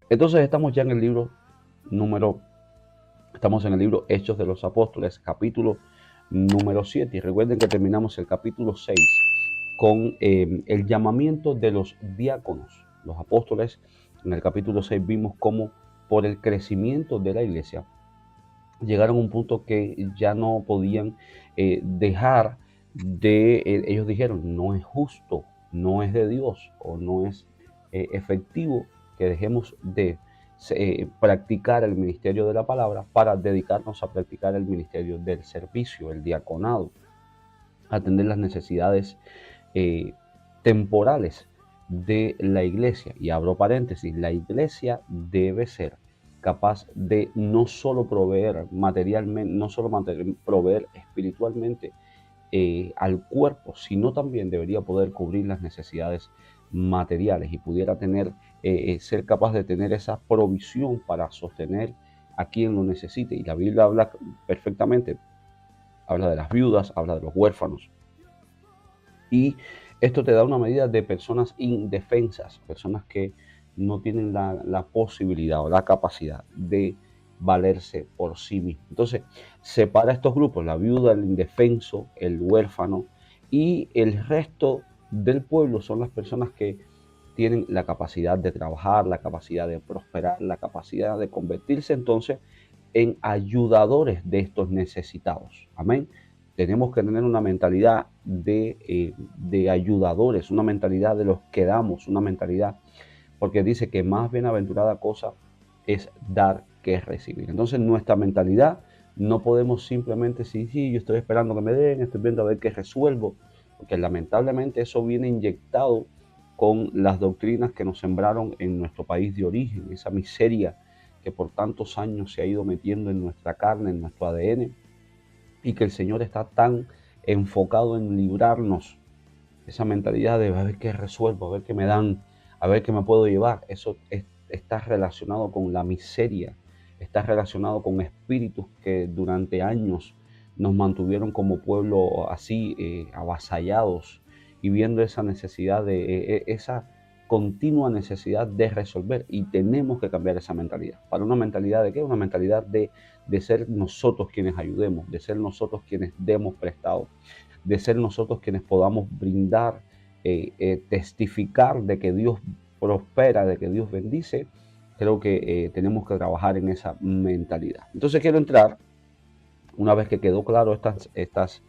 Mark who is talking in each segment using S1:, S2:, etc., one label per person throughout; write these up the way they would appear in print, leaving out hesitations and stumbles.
S1: Entonces estamos ya en el libro número, estamos en el libro Hechos de los Apóstoles, capítulo número 7. Y recuerden que terminamos el capítulo 6 con el llamamiento de los diáconos. Los apóstoles, en el capítulo 6 vimos cómo por el crecimiento de la iglesia llegaron a un punto que ya no podían dejar de, ellos dijeron, no es justo, no es de Dios o no es efectivo que dejemos de practicar el ministerio de la palabra para dedicarnos a practicar el ministerio del servicio, el diaconado, atender las necesidades eh, temporales de la iglesia. Y abro paréntesis, la iglesia debe ser capaz de no solo proveer materialmente, no solo proveer espiritualmente al cuerpo, sino también debería poder cubrir las necesidades materiales y pudiera tener, ser capaz de tener esa provisión para sostener a quien lo necesite. Y la Biblia habla perfectamente, habla de las viudas, habla de los huérfanos, y esto te da una medida de personas indefensas, personas que no tienen la posibilidad o la capacidad de valerse por sí mismos. Entonces, separa estos grupos, la viuda, el indefenso, el huérfano, y el resto del pueblo son las personas que tienen la capacidad de trabajar, la capacidad de prosperar, la capacidad de convertirse entonces en ayudadores de estos necesitados. Amén. Tenemos que tener una mentalidad de ayudadores, una mentalidad de los que damos, una mentalidad, porque dice que más bienaventurada cosa es dar que recibir. Entonces nuestra mentalidad no podemos simplemente decir, sí, yo estoy esperando que me den, estoy viendo a ver qué resuelvo, porque lamentablemente eso viene inyectado con las doctrinas que nos sembraron en nuestro país de origen, esa miseria que por tantos años se ha ido metiendo en nuestra carne, en nuestro ADN, y que el Señor está tan enfocado en librarnos esa mentalidad de a ver qué resuelvo, a ver qué me dan, a ver qué me puedo llevar. Eso está relacionado con la miseria, está relacionado con espíritus que durante años nos mantuvieron como pueblo así, avasallados, y viendo esa necesidad esa continua necesidad de resolver, y tenemos que cambiar esa mentalidad. ¿Para una mentalidad de qué? Una mentalidad de ser nosotros quienes ayudemos, de ser nosotros quienes demos prestado, de ser nosotros quienes podamos brindar, testificar de que Dios prospera, de que Dios bendice. Creo que tenemos que trabajar en esa mentalidad. Entonces quiero entrar, una vez que quedó claro estas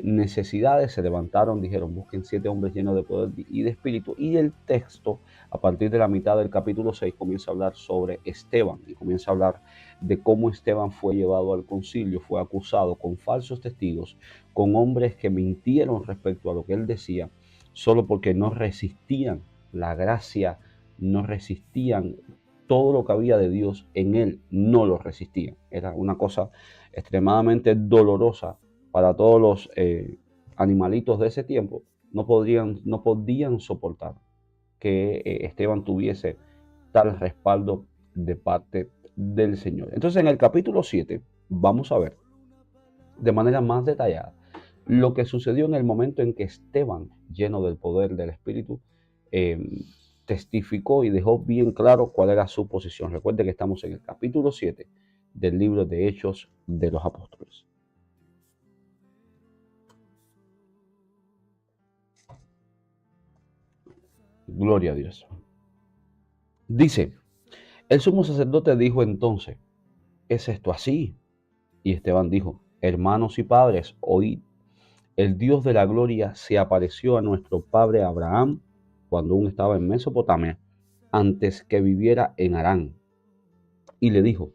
S1: necesidades, se levantaron, dijeron, busquen 7 hombres llenos de poder y de espíritu. Y el texto, a partir de la mitad del capítulo 6, comienza a hablar sobre Esteban y comienza a hablar de cómo Esteban fue llevado al concilio, fue acusado con falsos testigos, con hombres que mintieron respecto a lo que él decía, solo porque no resistían la gracia, no resistían todo lo que había de Dios en él, no lo resistían. Era una cosa extremadamente dolorosa para todos los animalitos de ese tiempo. No podían soportar que Esteban tuviese tal respaldo de parte del Señor. Entonces en el capítulo 7 vamos a ver de manera más detallada lo que sucedió en el momento en que Esteban, lleno del poder del Espíritu, eh, testificó y dejó bien claro cuál era su posición. Recuerde que estamos en el capítulo 7 del libro de Hechos de los Apóstoles. Gloria a Dios. Dice, el sumo sacerdote dijo entonces, ¿es esto así? Y Esteban dijo, hermanos y padres, oíd, el Dios de la gloria se apareció a nuestro padre Abraham cuando aún estaba en Mesopotamia, antes que viviera en Harán, y le dijo,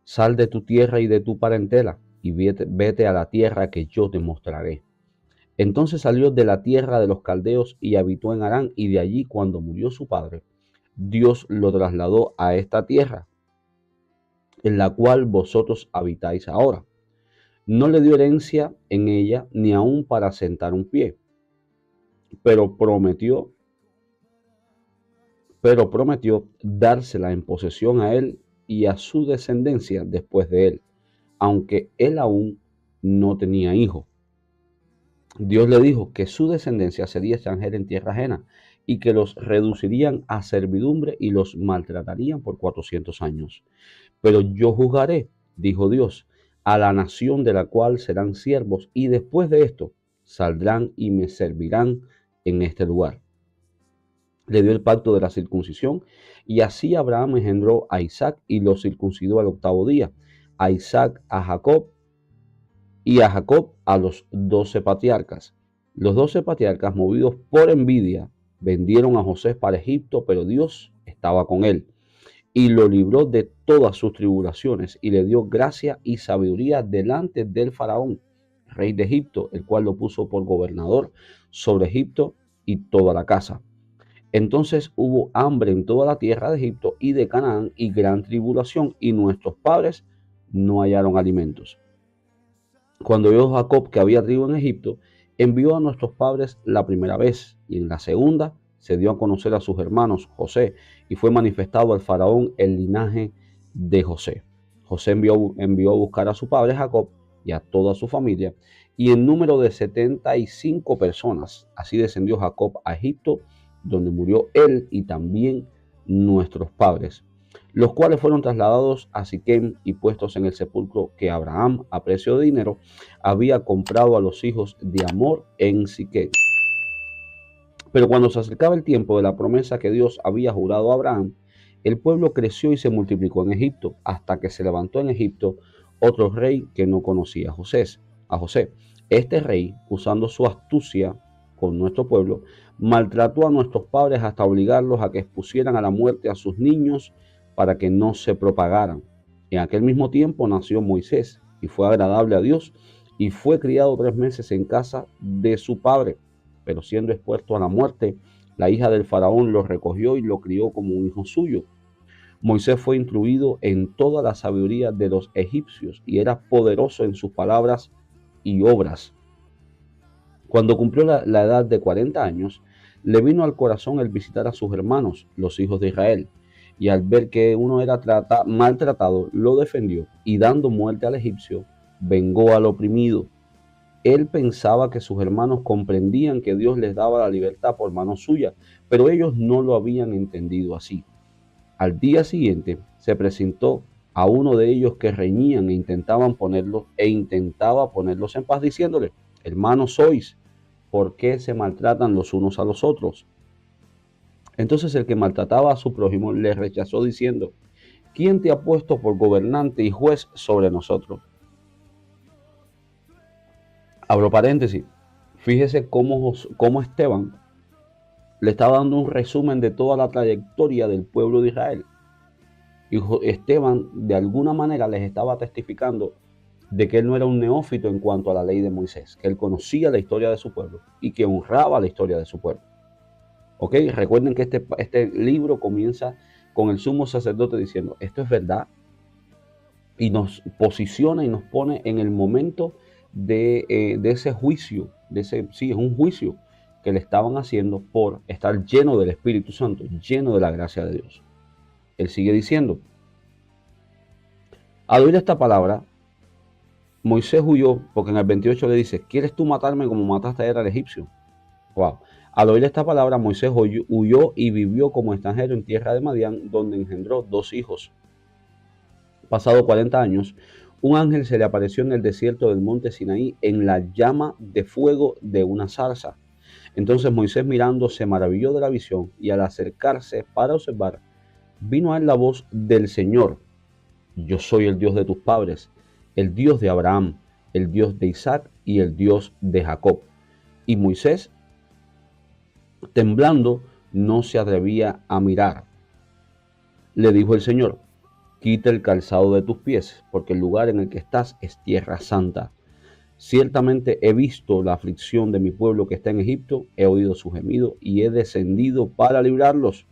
S1: sal de tu tierra y de tu parentela, y vete a la tierra que yo te mostraré. Entonces salió de la tierra de los caldeos y habitó en Harán, y de allí, cuando murió su padre, Dios lo trasladó a esta tierra, en la cual vosotros habitáis ahora. No le dio herencia en ella, ni aun para sentar un pie, pero prometió, dársela en posesión a él y a su descendencia después de él, aunque él aún no tenía hijo. Dios le dijo que su descendencia sería extranjera en tierra ajena y que los reducirían a servidumbre y los maltratarían por 400 años. Pero yo juzgaré, dijo Dios, a la nación de la cual serán siervos, y después de esto saldrán y me servirán en este lugar. Le dio el pacto de la circuncisión, y así Abraham engendró a Isaac y lo circuncidó al octavo día, a Isaac a Jacob y a Jacob a los 12 patriarcas. Los 12 patriarcas, movidos por envidia, vendieron a José para Egipto, pero Dios estaba con él y lo libró de todas sus tribulaciones y le dio gracia y sabiduría delante del faraón, rey de Egipto, el cual lo puso por gobernador sobre Egipto y toda la casa. Entonces hubo hambre en toda la tierra de Egipto y de Canaán y gran tribulación, y nuestros padres no hallaron alimentos. Cuando vio Jacob que había trigo en Egipto, envió a nuestros padres la primera vez, y en la segunda se dio a conocer a sus hermanos José, y fue manifestado al faraón el linaje de José. José envió a buscar a su padre Jacob y a toda su familia, y en número de 75 personas. Así descendió Jacob a Egipto, donde murió él y también nuestros padres, los cuales fueron trasladados a Siquem y puestos en el sepulcro que Abraham, a precio de dinero, había comprado a los hijos de Hamor en Siquem. Pero cuando se acercaba el tiempo de la promesa que Dios había jurado a Abraham, el pueblo creció y se multiplicó en Egipto, hasta que se levantó en Egipto otro rey que no conocía a José. Este rey, usando su astucia con nuestro pueblo, maltrató a nuestros padres hasta obligarlos a que expusieran a la muerte a sus niños para que no se propagaran. En aquel mismo tiempo nació Moisés y fue agradable a Dios, y fue criado 3 meses en casa de su padre. Pero siendo expuesto a la muerte, la hija del faraón lo recogió y lo crió como un hijo suyo. Moisés fue instruido en toda la sabiduría de los egipcios y era poderoso en sus palabras y obras. Cuando cumplió la edad de 40 años, le vino al corazón el visitar a sus hermanos, los hijos de Israel, y al ver que uno era maltratado, lo defendió, y dando muerte al egipcio, vengó al oprimido. Él pensaba que sus hermanos comprendían que Dios les daba la libertad por mano suya, pero ellos no lo habían entendido así. Al día siguiente se presentó a uno de ellos que reñían intentaba ponerlos en paz, diciéndole: hermanos sois, ¿por qué se maltratan los unos a los otros? Entonces el que maltrataba a su prójimo le rechazó, diciendo: ¿quién te ha puesto por gobernante y juez sobre nosotros? Abro paréntesis. Fíjese cómo Esteban le estaba dando un resumen de toda la trayectoria del pueblo de Israel. Y Esteban de alguna manera les estaba testificando de que él no era un neófito en cuanto a la ley de Moisés, que él conocía la historia de su pueblo y que honraba la historia de su pueblo. ¿Ok? Recuerden que este libro comienza con el sumo sacerdote diciendo: esto es verdad, y nos posiciona y nos pone en el momento de ese juicio, sí, es un juicio que le estaban haciendo por estar lleno del Espíritu Santo, lleno de la gracia de Dios. Él sigue diciendo: al oír esta palabra, Moisés huyó, porque en el 28 le dice: ¿quieres tú matarme como mataste ayer al egipcio? Wow. Al oír esta palabra, Moisés huyó y vivió como extranjero en tierra de Madián, donde engendró 2 hijos. Pasado 40 años, un ángel se le apareció en el desierto del monte Sinaí en la llama de fuego de una zarza. Entonces Moisés, mirando, se maravilló de la visión, y al acercarse para observar, vino a él la voz del Señor: yo soy el Dios de tus padres, el Dios de Abraham, el Dios de Isaac y el Dios de Jacob. Y Moisés, temblando, no se atrevía a mirar. Le dijo el Señor: quita el calzado de tus pies, porque el lugar en el que estás es tierra santa. Ciertamente he visto la aflicción de mi pueblo que está en Egipto, he oído su gemido y he descendido para librarlos.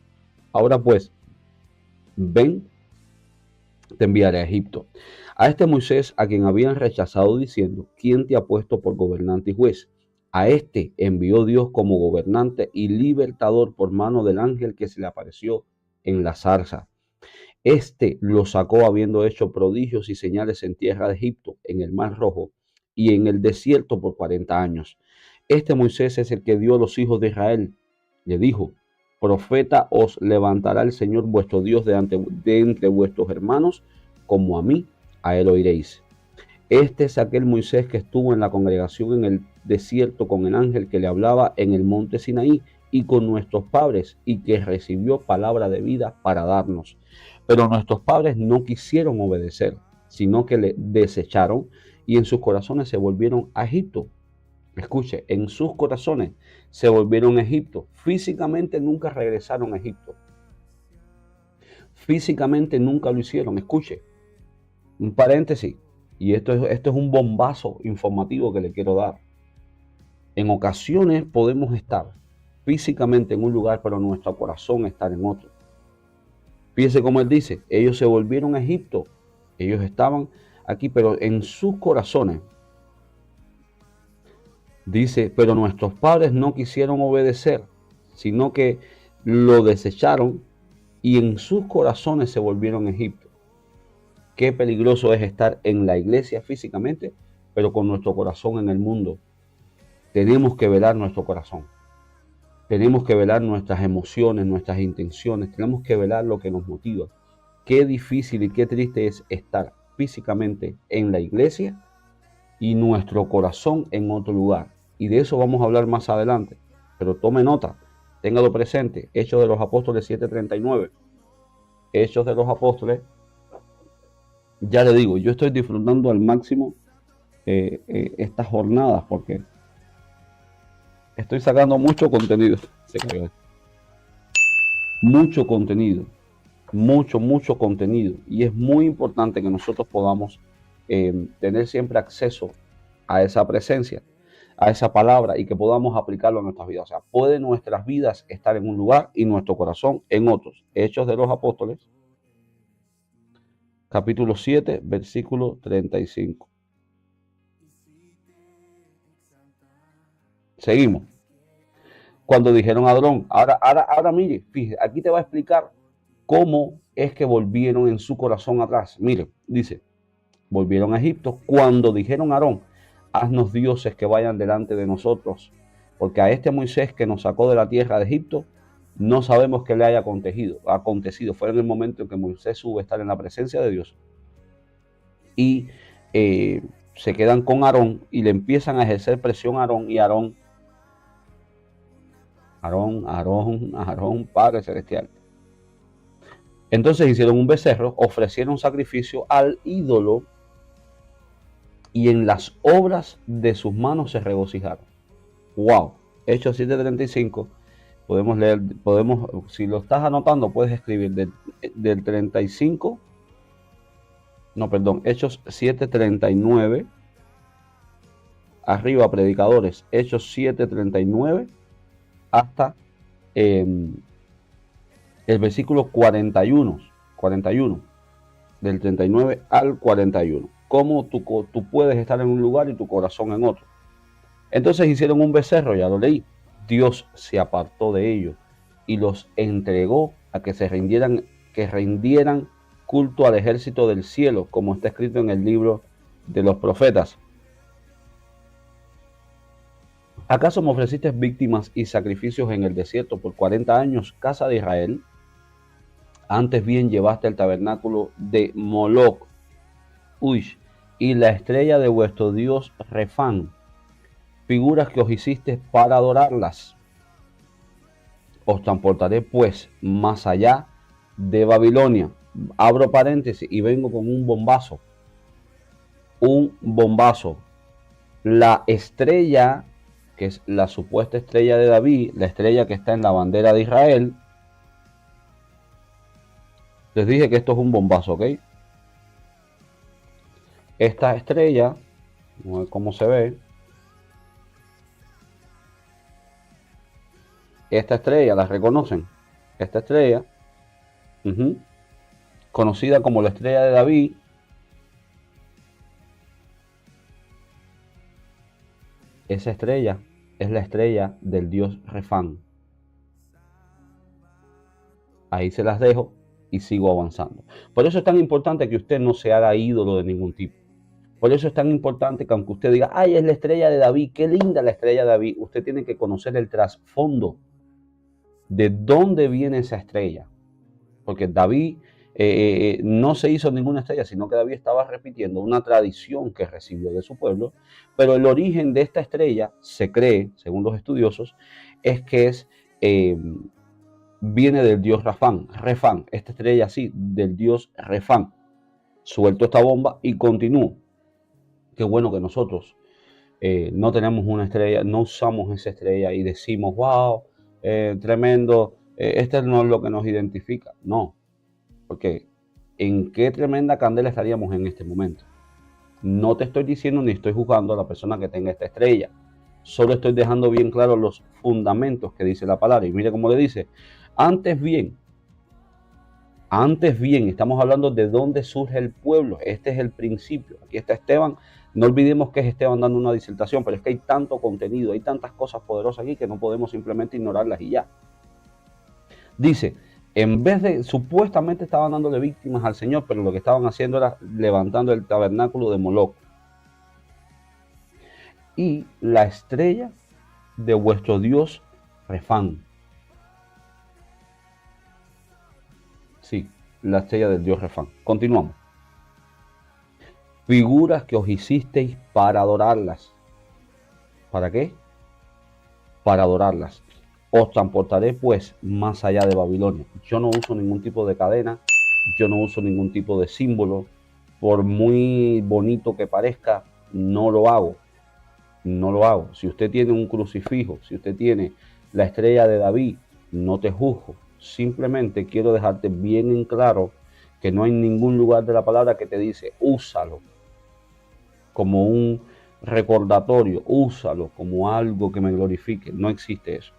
S1: Ahora pues, ven, te enviaré a Egipto. A este Moisés, a quien habían rechazado diciendo: ¿quién te ha puesto por gobernante y juez? A este envió Dios como gobernante y libertador por mano del ángel que se le apareció en la zarza. Este lo sacó habiendo hecho prodigios y señales en tierra de Egipto, en el mar Rojo y en el desierto por 40 años. Este Moisés es el que dio a los hijos de Israel. Le dijo: profeta os levantará el Señor vuestro Dios de entre vuestros hermanos, como a mí, a él oiréis. Este es aquel Moisés que estuvo en la congregación en el desierto con el ángel que le hablaba en el monte Sinaí y con nuestros padres, y que recibió palabra de vida para darnos. Pero nuestros padres no quisieron obedecer, sino que le desecharon, y en sus corazones se volvieron a Egipto. Escuche, en sus corazones se volvieron a Egipto. Físicamente nunca regresaron a Egipto. Físicamente nunca lo hicieron. Escuche, un paréntesis, y esto es un bombazo informativo que le quiero dar. En ocasiones podemos estar físicamente en un lugar, pero nuestro corazón estar en otro. Fíjese cómo él dice: ellos se volvieron a Egipto. Ellos estaban aquí, pero en sus corazones. Dice: pero nuestros padres no quisieron obedecer, sino que lo desecharon, y en sus corazones se volvieron a Egipto. Qué peligroso es estar en la iglesia físicamente, pero con nuestro corazón en el mundo. Tenemos que velar nuestro corazón. Tenemos que velar nuestras emociones, nuestras intenciones. Tenemos que velar lo que nos motiva. Qué difícil y qué triste es estar físicamente en la iglesia y nuestro corazón en otro lugar. Y de eso vamos a hablar más adelante. Pero tome nota, téngalo presente. Hechos de los Apóstoles 7:39. Hechos de los Apóstoles. Ya le digo, yo estoy disfrutando al máximo estas jornadas porque estoy sacando mucho contenido. Mucho contenido. Mucho contenido. Y es muy importante que nosotros podamos tener siempre acceso a esa presencia, a esa palabra, y que podamos aplicarlo a nuestras vidas. O sea, puede nuestras vidas estar en un lugar y nuestro corazón en otros. Hechos de los Apóstoles, capítulo 7, versículo 35. Seguimos. Cuando dijeron a Aarón, ahora mire, fíjese, aquí te va a explicar cómo es que volvieron en su corazón atrás. Mire, dice: volvieron a Egipto cuando dijeron a Aarón: haznos dioses que vayan delante de nosotros, porque a este Moisés que nos sacó de la tierra de Egipto, no sabemos qué le haya acontecido. Fue en el momento en que Moisés sube a estar en la presencia de Dios. Y se quedan con Aarón y le empiezan a ejercer presión a Aarón, y Aarón, Padre Celestial. Entonces hicieron un becerro, ofrecieron sacrificio al ídolo, y en las obras de sus manos se regocijaron. Wow. Hechos 7:35. Podemos leer, si lo estás anotando, puedes escribir del 35. No, perdón, Hechos 7:39. Arriba, predicadores. Hechos 7:39 hasta el versículo 41. Del 39 al 41. Cómo tú puedes estar en un lugar y tu corazón en otro. Entonces hicieron un becerro, ya lo leí. Dios se apartó de ellos y los entregó a que rindieran culto al ejército del cielo, como está escrito en el libro de los profetas. ¿Acaso me ofreciste víctimas y sacrificios en el desierto por 40 años, casa de Israel? Antes bien llevaste el tabernáculo de Moloc, y la estrella de vuestro dios Refán, figuras que os hiciste para adorarlas. Os transportaré pues más allá de Babilonia. Abro paréntesis y vengo con un bombazo. La estrella, que es la supuesta estrella de David, la estrella que está en la bandera de Israel. Les dije que esto es un bombazo, ¿ok? Esta estrella, no sé cómo se ve. Esta estrella, ¿la reconocen? Esta estrella, conocida como la estrella de David, esa estrella es la estrella del dios Refán. Ahí se las dejo y sigo avanzando. Por eso es tan importante que usted no se haga ídolo de ningún tipo. Por eso es tan importante que aunque usted diga, ay, es la estrella de David, qué linda la estrella de David, usted tiene que conocer el trasfondo de dónde viene esa estrella. Porque David no se hizo ninguna estrella, sino que David estaba repitiendo una tradición que recibió de su pueblo, pero el origen de esta estrella se cree, según los estudiosos, es que viene del dios Refán, esta estrella así, del dios Refán. Suelto esta bomba y continúo. Qué bueno que nosotros no tenemos una estrella, no usamos esa estrella y decimos, wow, tremendo, este no es lo que nos identifica. No, porque ¿en qué tremenda candela estaríamos en este momento? No te estoy diciendo ni estoy juzgando a la persona que tenga esta estrella. Solo estoy dejando bien claros los fundamentos que dice la palabra. Y mire cómo le dice, antes bien, estamos hablando de dónde surge el pueblo. Este es el principio. Aquí está Esteban. No olvidemos que es Esteban dando una disertación, pero es que hay tanto contenido, hay tantas cosas poderosas aquí que no podemos simplemente ignorarlas y ya. Dice, en vez de, supuestamente estaban dándole víctimas al Señor, pero lo que estaban haciendo era levantando el tabernáculo de Moloc y la estrella de vuestro Dios Refán. Sí, la estrella del Dios Refán. Continuamos. Figuras que os hicisteis para adorarlas. ¿Para qué? Para adorarlas. Os transportaré pues más allá de Babilonia. Yo no uso ningún tipo de cadena, yo no uso ningún tipo de símbolo. Por muy bonito que parezca, no lo hago. No lo hago. Si usted tiene un crucifijo, si usted tiene la estrella de David, no te juzgo. Simplemente quiero dejarte bien en claro que no hay ningún lugar de la palabra que te dice úsalo como un recordatorio, úsalo como algo que me glorifique. No existe eso.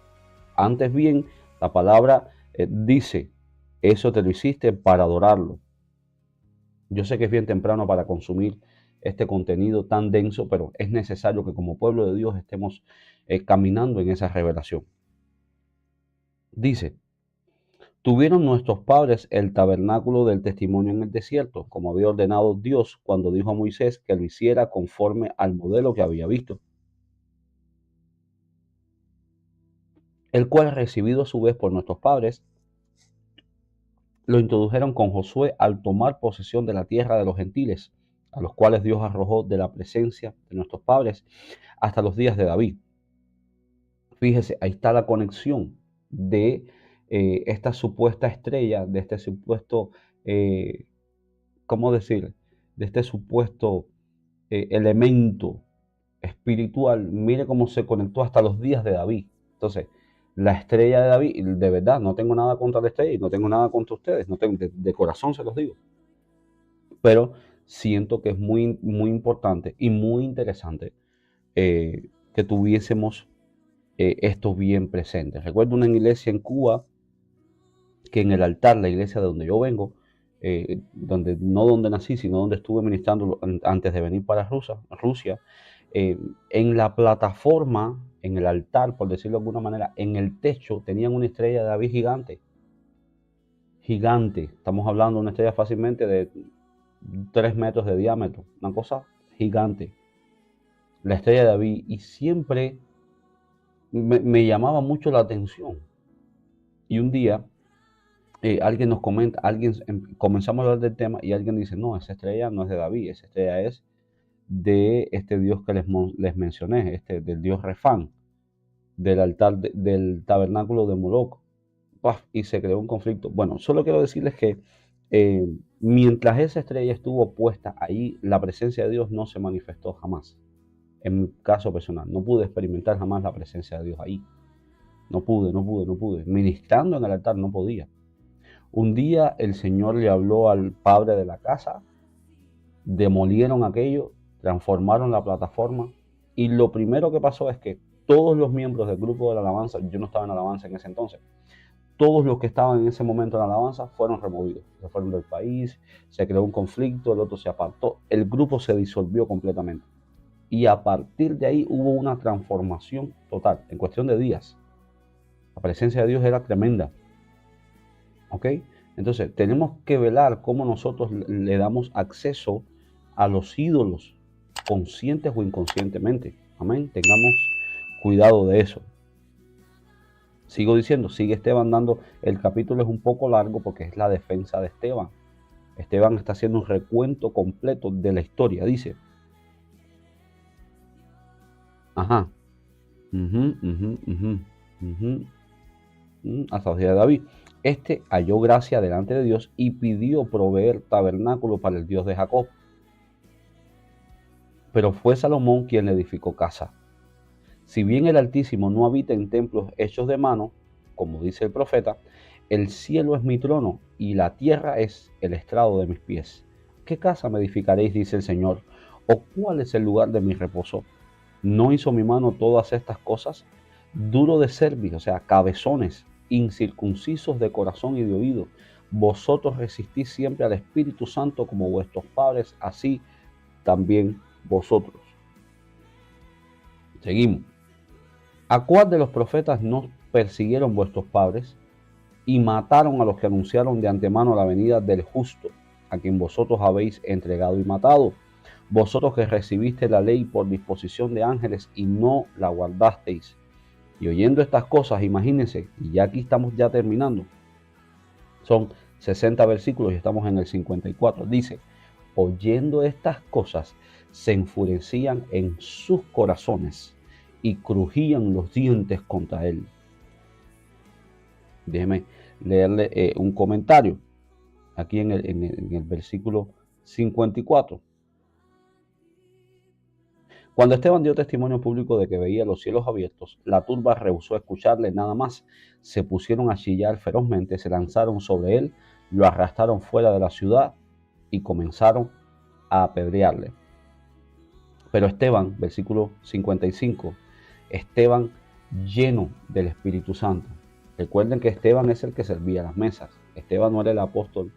S1: Antes bien, la palabra dice, eso te lo hiciste para adorarlo. Yo sé que es bien temprano para consumir este contenido tan denso, pero es necesario que como pueblo de Dios estemos caminando en esa revelación. Dice, tuvieron nuestros padres el tabernáculo del testimonio en el desierto, como había ordenado Dios cuando dijo a Moisés que lo hiciera conforme al modelo que había visto, el cual recibido a su vez por nuestros padres, lo introdujeron con Josué al tomar posesión de la tierra de los gentiles, a los cuales Dios arrojó de la presencia de nuestros padres hasta los días de David. Fíjese, ahí está la conexión de esta supuesta estrella, de este supuesto, ¿cómo decir? De este supuesto elemento espiritual. Mire cómo se conectó hasta los días de David. Entonces, la estrella de David, de verdad, no tengo nada contra la estrella y no tengo nada contra ustedes, no tengo, de corazón se los digo. Pero siento que es muy, muy importante y muy interesante que tuviésemos esto bien presente. Recuerdo una iglesia en Cuba que en el altar, la iglesia de donde yo vengo, no donde nací, sino donde estuve ministrando antes de venir para Rusia, en la plataforma, en el altar, por decirlo de alguna manera, en el techo tenían una estrella de David gigante. Gigante. Estamos hablando de una estrella fácilmente de 3 metros de diámetro. Una cosa gigante. La estrella de David. Y siempre me llamaba mucho la atención. Y un día alguien nos comenta, comenzamos a hablar del tema y alguien dice, no, esa estrella no es de David, esa estrella es de este Dios que les mencioné, del Dios Refán, del altar, del tabernáculo de Moloc. Y se creó un conflicto. Bueno, solo quiero decirles que mientras esa estrella estuvo puesta ahí, la presencia de Dios no se manifestó jamás. En mi caso personal, no pude experimentar jamás la presencia de Dios ahí. No pude. Ministrando en el altar no podía. Un día el Señor le habló al padre de la casa, demolieron aquello, transformaron la plataforma y lo primero que pasó es que todos los miembros del grupo de la alabanza, yo no estaba en alabanza en ese entonces, todos los que estaban en ese momento en alabanza fueron removidos, se fueron del país, se creó un conflicto, el otro se apartó, el grupo se disolvió completamente. Y a partir de ahí hubo una transformación total, en cuestión de días. La presencia de Dios era tremenda. ¿Ok? Entonces, tenemos que velar cómo nosotros le damos acceso a los ídolos conscientes o inconscientemente. Amén. Tengamos cuidado de eso. Sigo diciendo, sigue Esteban dando, el capítulo es un poco largo porque es la defensa de Esteban. Esteban está haciendo un recuento completo de la historia. Dice, ajá, hasta los días de David. Este halló gracia delante de Dios y pidió proveer tabernáculo para el Dios de Jacob. Pero fue Salomón quien le edificó casa. Si bien el Altísimo no habita en templos hechos de mano, como dice el profeta, el cielo es mi trono y la tierra es el estrado de mis pies. ¿Qué casa me edificaréis, dice el Señor? ¿O cuál es el lugar de mi reposo? ¿No hizo mi mano todas estas cosas? Duro de cerviz, o sea, cabezones, incircuncisos de corazón y de oído. Vosotros resistís siempre al Espíritu Santo como vuestros padres, así también vosotros. Seguimos. ¿A cuál de los profetas no persiguieron vuestros padres y mataron a los que anunciaron de antemano la venida del justo, a quien vosotros habéis entregado y matado? Vosotros que recibiste la ley por disposición de ángeles y no la guardasteis. Y oyendo estas cosas, imagínense, y ya aquí estamos ya terminando, son 60 versículos y estamos en el 54, dice, oyendo estas cosas, se enfurecían en sus corazones y crujían los dientes contra él. Déjeme leerle un comentario aquí en el versículo 54. Cuando Esteban dio testimonio público de que veía los cielos abiertos, la turba rehusó escucharle nada más. Se pusieron a chillar ferozmente, se lanzaron sobre él, lo arrastraron fuera de la ciudad y comenzaron a apedrearle. Pero Esteban, versículo 55, Esteban lleno del Espíritu Santo. Recuerden que Esteban es el que servía las mesas. Esteban no era el apóstol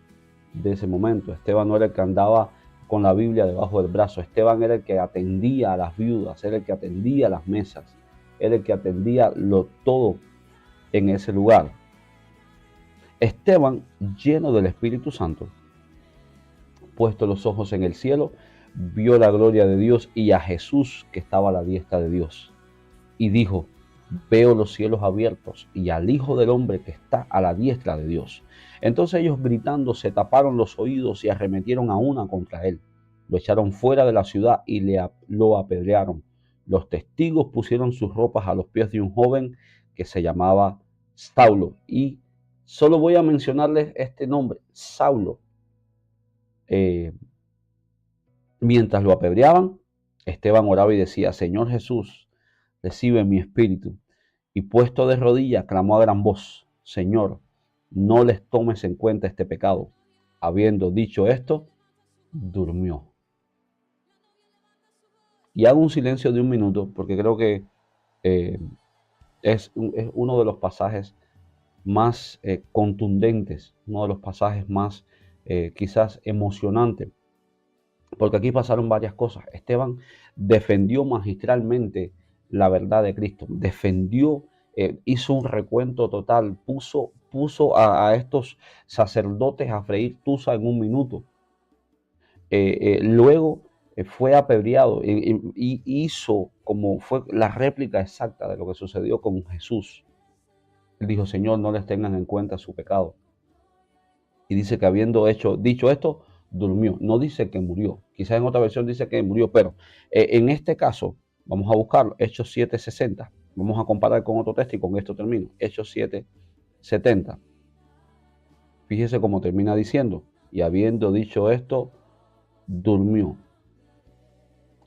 S1: de ese momento. Esteban no era el que andaba con la Biblia debajo del brazo. Esteban era el que atendía a las viudas, era el que atendía las mesas, era el que atendía todo en ese lugar. Esteban, lleno del Espíritu Santo, puesto los ojos en el cielo, vio la gloria de Dios y a Jesús que estaba a la diestra de Dios. Y dijo, veo los cielos abiertos y al Hijo del Hombre que está a la diestra de Dios. Entonces ellos gritando se taparon los oídos y arremetieron a una contra él. Lo echaron fuera de la ciudad y lo apedrearon. Los testigos pusieron sus ropas a los pies de un joven que se llamaba Saulo. Y solo voy a mencionarles este nombre, Saulo. Mientras lo apedreaban, Esteban oraba y decía, Señor Jesús, recibe mi espíritu. Y puesto de rodillas, clamó a gran voz, Señor, no les tomes en cuenta este pecado. Habiendo dicho esto, durmió. Y hago un silencio de un minuto porque creo que es uno de los pasajes más contundentes, uno de los pasajes más quizás emocionantes, porque aquí pasaron varias cosas. Esteban defendió magistralmente la verdad de Cristo, defendió, hizo un recuento total, puso a estos sacerdotes a freír tusa en un minuto. Luego fue apedreado y hizo como fue la réplica exacta de lo que sucedió con Jesús. Él dijo, Señor, no les tengan en cuenta su pecado. Y dice que habiendo dicho esto, durmió. No dice que murió. Quizás en otra versión dice que murió, pero en este caso, vamos a buscarlo, Hechos 7:60. Vamos a comparar con otro texto y con esto termino. Hechos 7:70. Fíjese cómo termina diciendo, y habiendo dicho esto, durmió.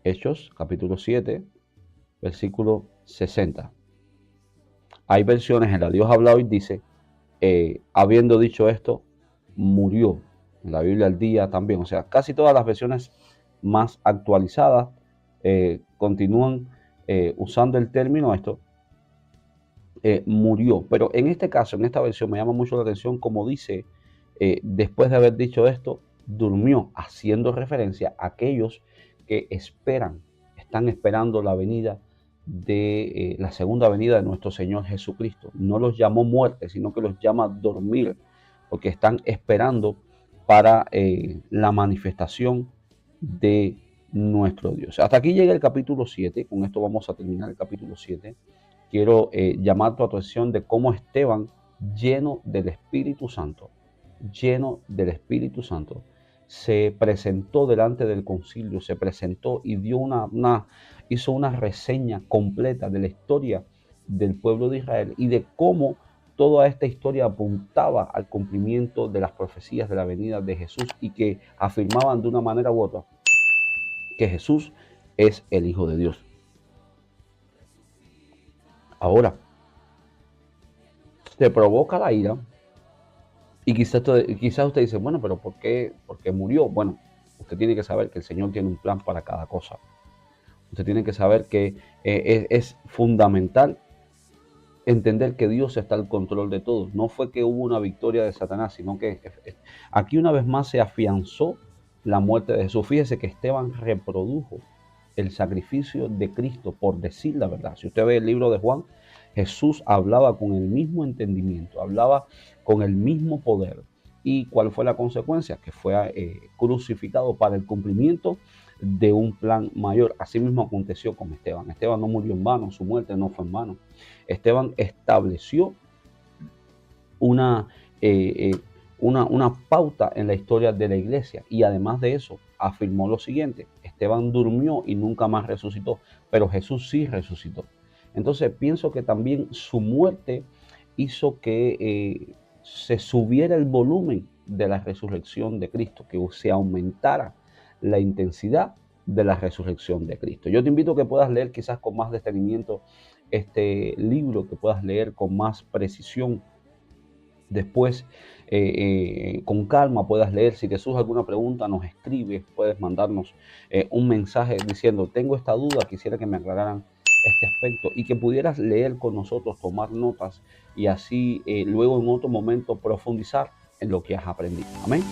S1: Hechos, capítulo 7, versículo 60. Hay versiones en la Dios habla hoy, dice, habiendo dicho esto, murió. En la Biblia al día también. O sea, casi todas las versiones más actualizadas continúan usando el término esto, murió. Pero en este caso, en esta versión, me llama mucho la atención como dice, después de haber dicho esto, durmió, haciendo referencia a aquellos que están esperando la venida de la segunda venida de nuestro Señor Jesucristo. No los llamó muerte, sino que los llama dormir, porque están esperando para la manifestación de nuestro Dios. Hasta aquí llega el capítulo 7. Con esto vamos a terminar el capítulo 7. Quiero llamar tu atención de cómo Esteban, lleno del Espíritu Santo, se presentó delante del concilio, se presentó y dio hizo una reseña completa de la historia del pueblo de Israel y de cómo toda esta historia apuntaba al cumplimiento de las profecías de la venida de Jesús y que afirmaban de una manera u otra que Jesús es el Hijo de Dios. Ahora, te provoca la ira y quizás usted dice, bueno, pero ¿por qué murió? Bueno, usted tiene que saber que el Señor tiene un plan para cada cosa. Usted tiene que saber que es fundamental entender que Dios está al control de todo. No fue que hubo una victoria de Satanás, sino que aquí una vez más se afianzó la muerte de Jesús. Fíjese que Esteban reprodujo el sacrificio de Cristo, por decir la verdad. Si usted ve el libro de Juan, Jesús hablaba con el mismo entendimiento, hablaba con el mismo poder. ¿Y cuál fue la consecuencia? Que fue crucificado para el cumplimiento de un plan mayor. Así mismo aconteció con Esteban. Esteban no murió en vano, su muerte no fue en vano. Esteban estableció una pauta en la historia de la iglesia y además de eso afirmó lo siguiente: Esteban durmió y nunca más resucitó, pero Jesús sí resucitó. Entonces pienso que también su muerte hizo que se subiera el volumen de la resurrección de Cristo, que se aumentara la intensidad de la resurrección de Cristo. Yo te invito a que puedas leer quizás con más detenimiento este libro, que puedas leer con más precisión. Después, con calma puedas leer. Si te surge alguna pregunta, nos escribes, puedes mandarnos un mensaje diciendo, tengo esta duda, quisiera que me aclararan este aspecto, y que pudieras leer con nosotros, tomar notas y así luego en otro momento profundizar en lo que has aprendido. Amén.